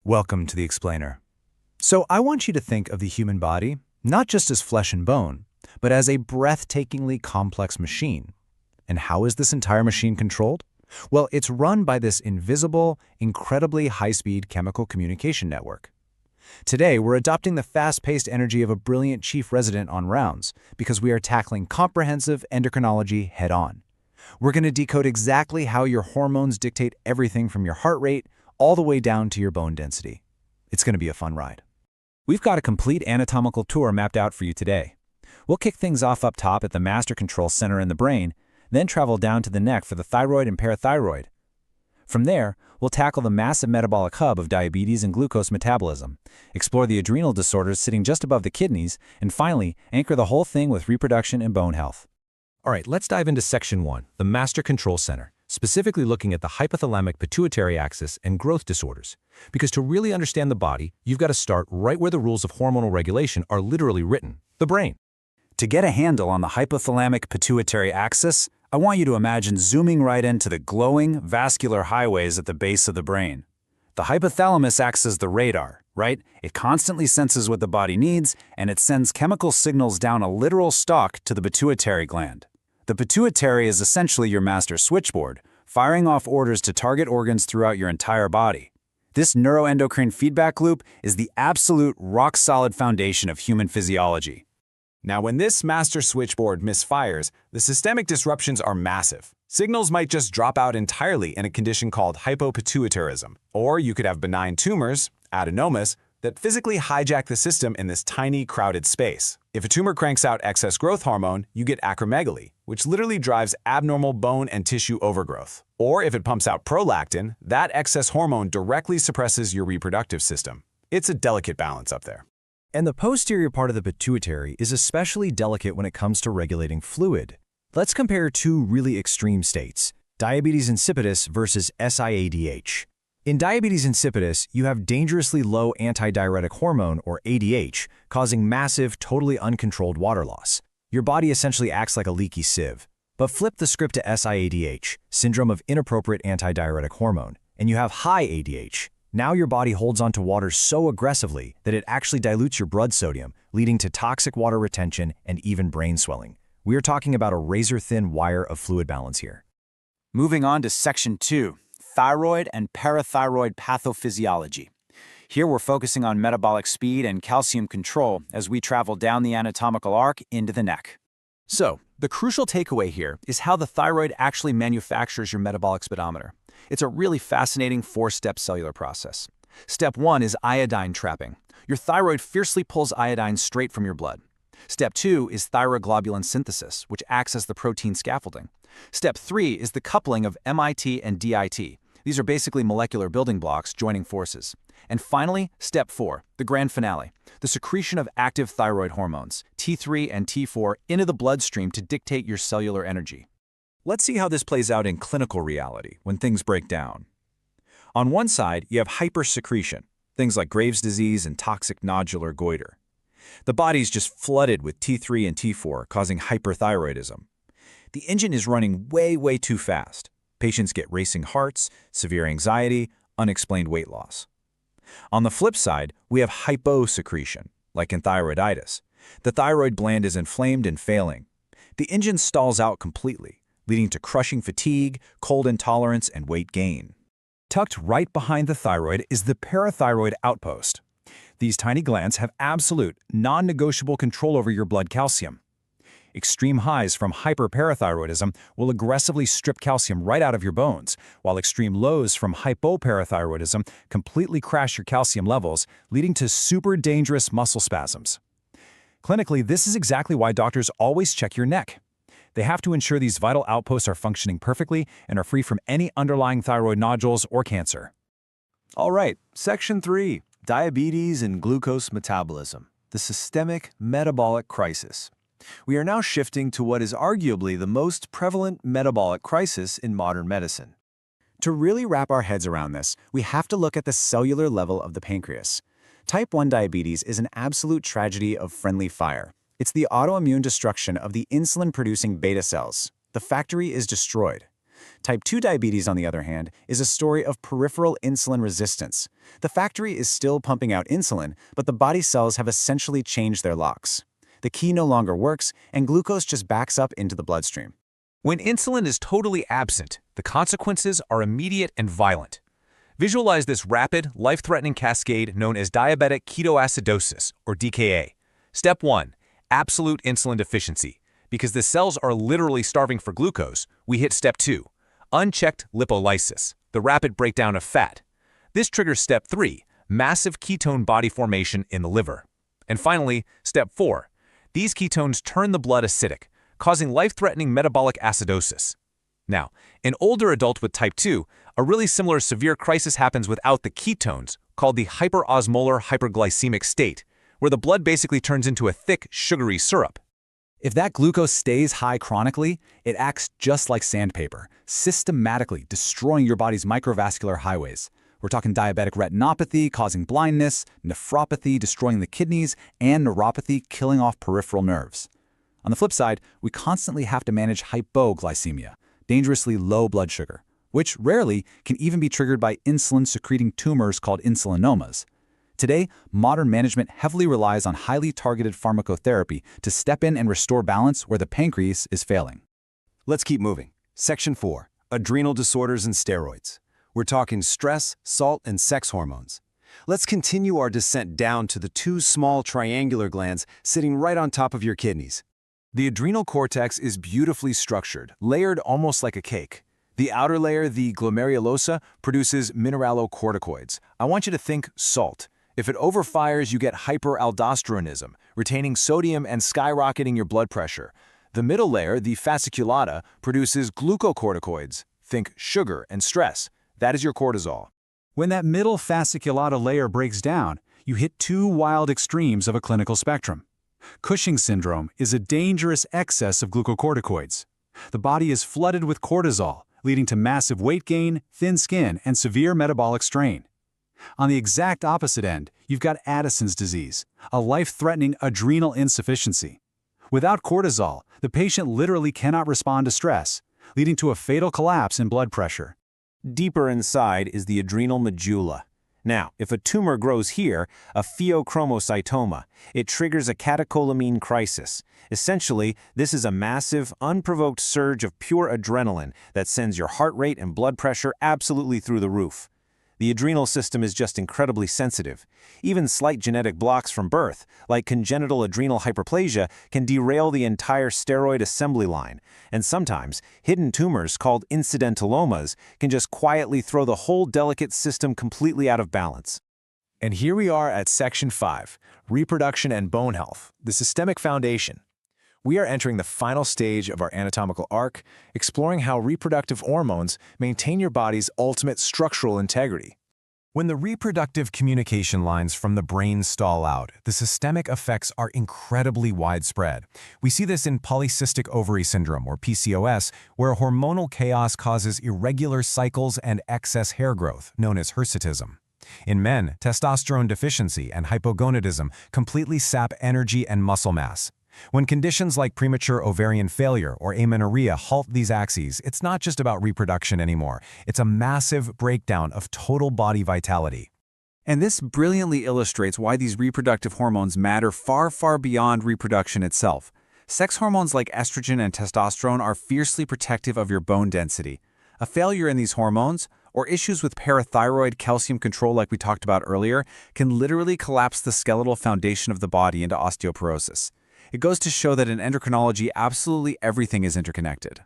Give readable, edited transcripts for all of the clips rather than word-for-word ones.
Welcome to the Explainer. So I want you to think of the human body not just as flesh and bone, but as a breathtakingly complex machine. And how is this entire machine controlled? Well, it's run by this invisible, incredibly high-speed chemical communication network. Today, we're adopting the fast-paced energy of a brilliant chief resident on rounds because we are tackling comprehensive endocrinology head-on. We're going to decode exactly how your hormones dictate everything from your heart rate all the way down to your bone density. It's going to be a fun ride. We've got a complete anatomical tour mapped out for you today. We'll kick things off up top at the master control center in the brain, then travel down to the neck for the thyroid and parathyroid. From there, we'll tackle the massive metabolic hub of diabetes and glucose metabolism, explore the adrenal disorders sitting just above the kidneys, and finally, anchor the whole thing with reproduction and bone health. All right, let's dive into Section 1, the Master Control Center, specifically looking at the hypothalamic pituitary axis and growth disorders. Because to really understand the body, you've got to start right where the rules of hormonal regulation are literally written, the brain. To get a handle on the hypothalamic pituitary axis, I want you to imagine zooming right into the glowing, vascular highways at the base of the brain. The hypothalamus acts as the radar, right? It constantly senses what the body needs, and it sends chemical signals down a literal stalk to the pituitary gland. The pituitary is essentially your master switchboard, firing off orders to target organs throughout your entire body. This neuroendocrine feedback loop is the absolute rock-solid foundation of human physiology. Now, when this master switchboard misfires, the systemic disruptions are massive. Signals might just drop out entirely in a condition called hypopituitarism, or you could have benign tumors, adenomas, that physically hijack the system in this tiny, crowded space. If a tumor cranks out excess growth hormone, you get acromegaly, which literally drives abnormal bone and tissue overgrowth. Or if it pumps out prolactin, that excess hormone directly suppresses your reproductive system. It's a delicate balance up there. And the posterior part of the pituitary is especially delicate when it comes to regulating fluid. Let's compare two really extreme states, diabetes insipidus versus SIADH. In diabetes insipidus, you have dangerously low antidiuretic hormone, or ADH, causing massive, totally uncontrolled water loss. Your body essentially acts like a leaky sieve. But flip the script to SIADH, syndrome of inappropriate antidiuretic hormone, and you have high ADH. Now your body holds onto water so aggressively that it actually dilutes your blood sodium, leading to toxic water retention and even brain swelling. We're talking about a razor-thin wire of fluid balance here. Moving on to Section 2, Thyroid and Parathyroid Pathophysiology. Here we're focusing on metabolic speed and calcium control as we travel down the anatomical arc into the neck. So, the crucial takeaway here is how the thyroid actually manufactures your metabolic speedometer. It's a really fascinating four-step cellular process. Step 1 is iodine trapping. Your thyroid fiercely pulls iodine straight from your blood. Step 2 is thyroglobulin synthesis, which acts as the protein scaffolding. Step 3 is the coupling of MIT and DIT. These are basically molecular building blocks joining forces. And finally, Step 4, the grand finale, the secretion of active thyroid hormones, T3 and T4, into the bloodstream to dictate your cellular energy. Let's see how this plays out in clinical reality when things break down. On one side, you have hypersecretion, things like Graves' disease and toxic nodular goiter. The body's just flooded with T3 and T4, causing hyperthyroidism. The engine is running way too fast. Patients get racing hearts, severe anxiety, unexplained weight loss. On the flip side, we have hyposecretion, like in thyroiditis. The thyroid gland is inflamed and failing. The engine stalls out completely, leading to crushing fatigue, cold intolerance, and weight gain. Tucked right behind the thyroid is the parathyroid outpost. These tiny glands have absolute, non-negotiable control over your blood calcium. Extreme highs from hyperparathyroidism will aggressively strip calcium right out of your bones, while extreme lows from hypoparathyroidism completely crash your calcium levels, leading to super dangerous muscle spasms. Clinically, this is exactly why doctors always check your neck. They have to ensure these vital outposts are functioning perfectly and are free from any underlying thyroid nodules or cancer. All right, Section 3, Diabetes and Glucose Metabolism, the Systemic Metabolic Crisis. We are now shifting to what is arguably the most prevalent metabolic crisis in modern medicine. To really wrap our heads around this, we have to look at the cellular level of the pancreas. Type 1 diabetes is an absolute tragedy of friendly fire. It's the autoimmune destruction of the insulin-producing beta cells. The factory is destroyed. Type 2 diabetes, on the other hand, is a story of peripheral insulin resistance. The factory is still pumping out insulin, but the body cells have essentially changed their locks. The key no longer works, and glucose just backs up into the bloodstream. When insulin is totally absent, the consequences are immediate and violent. Visualize this rapid, life-threatening cascade known as diabetic ketoacidosis, or DKA. Step 1. Absolute insulin deficiency. Because the cells are literally starving for glucose, we hit Step 2. Unchecked lipolysis, the rapid breakdown of fat. This triggers Step 3. Massive ketone body formation in the liver. And finally, Step 4. These ketones turn the blood acidic, causing life-threatening metabolic acidosis. Now, in older adults with type 2, a really similar severe crisis happens without the ketones, called the hyperosmolar hyperglycemic state, where the blood basically turns into a thick, sugary syrup. If that glucose stays high chronically, it acts just like sandpaper, systematically destroying your body's microvascular highways. We're talking diabetic retinopathy causing blindness, nephropathy destroying the kidneys, and neuropathy killing off peripheral nerves. On the flip side, we constantly have to manage hypoglycemia, dangerously low blood sugar, which rarely can even be triggered by insulin-secreting tumors called insulinomas. Today, modern management heavily relies on highly targeted pharmacotherapy to step in and restore balance where the pancreas is failing. Let's keep moving. Section 4. Adrenal disorders and steroids. We're talking stress, salt, and sex hormones. Let's continue our descent down to the two small triangular glands sitting right on top of your kidneys. The adrenal cortex is beautifully structured, layered almost like a cake. The outer layer, the glomerulosa, produces mineralocorticoids. I want you to think salt. If it overfires, you get hyperaldosteronism, retaining sodium and skyrocketing your blood pressure. The middle layer, the fasciculata, produces glucocorticoids. Think sugar and stress. That is your cortisol. When that middle fasciculata layer breaks down, you hit two wild extremes of a clinical spectrum. Cushing's syndrome is a dangerous excess of glucocorticoids. The body is flooded with cortisol, leading to massive weight gain, thin skin, and severe metabolic strain. On the exact opposite end, you've got Addison's disease, a life-threatening adrenal insufficiency. Without cortisol, the patient literally cannot respond to stress, leading to a fatal collapse in blood pressure. Deeper inside is the adrenal medulla. Now, if a tumor grows here, a pheochromocytoma, it triggers a catecholamine crisis. Essentially, this is a massive, unprovoked surge of pure adrenaline that sends your heart rate and blood pressure absolutely through the roof. The adrenal system is just incredibly sensitive. Even slight genetic blocks from birth, like congenital adrenal hyperplasia, can derail the entire steroid assembly line. And sometimes, hidden tumors called incidentalomas can just quietly throw the whole delicate system completely out of balance. And here we are at Section 5, Reproduction and Bone Health, the Systemic Foundation. We are entering the final stage of our anatomical arc, exploring how reproductive hormones maintain your body's ultimate structural integrity. When the reproductive communication lines from the brain stall out, the systemic effects are incredibly widespread. We see this in polycystic ovary syndrome, or PCOS, where hormonal chaos causes irregular cycles and excess hair growth, known as hirsutism. In men, testosterone deficiency and hypogonadism completely sap energy and muscle mass. When conditions like premature ovarian failure or amenorrhea halt these axes, it's not just about reproduction anymore. It's a massive breakdown of total body vitality. And this brilliantly illustrates why these reproductive hormones matter far, far beyond reproduction itself. Sex hormones like estrogen and testosterone are fiercely protective of your bone density. A failure in these hormones, or issues with parathyroid calcium control like we talked about earlier, can literally collapse the skeletal foundation of the body into osteoporosis. It goes to show that in endocrinology, absolutely everything is interconnected.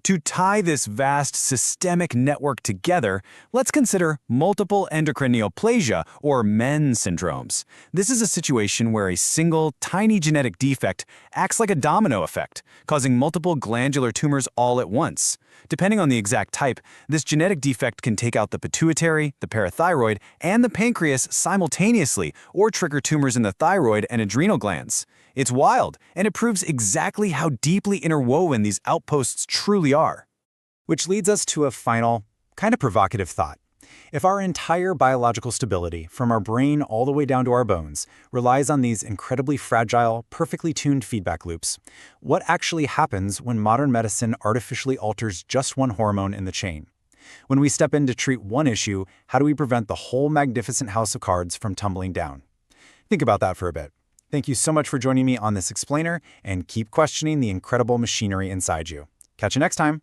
To tie this vast systemic network together, let's consider multiple endocrine neoplasia, or MEN syndromes. This is a situation where a single, tiny genetic defect acts like a domino effect, causing multiple glandular tumors all at once. Depending on the exact type, this genetic defect can take out the pituitary, the parathyroid, and the pancreas simultaneously, or trigger tumors in the thyroid and adrenal glands. It's wild, and it proves exactly how deeply interwoven these outposts truly are. Which leads us to a final, kind of provocative thought. If our entire biological stability, from our brain all the way down to our bones, relies on these incredibly fragile, perfectly tuned feedback loops, what actually happens when modern medicine artificially alters just one hormone in the chain? When we step in to treat one issue, how do we prevent the whole magnificent house of cards from tumbling down? Think about that for a bit. Thank you so much for joining me on this explainer, and keep questioning the incredible machinery inside you. Catch you next time.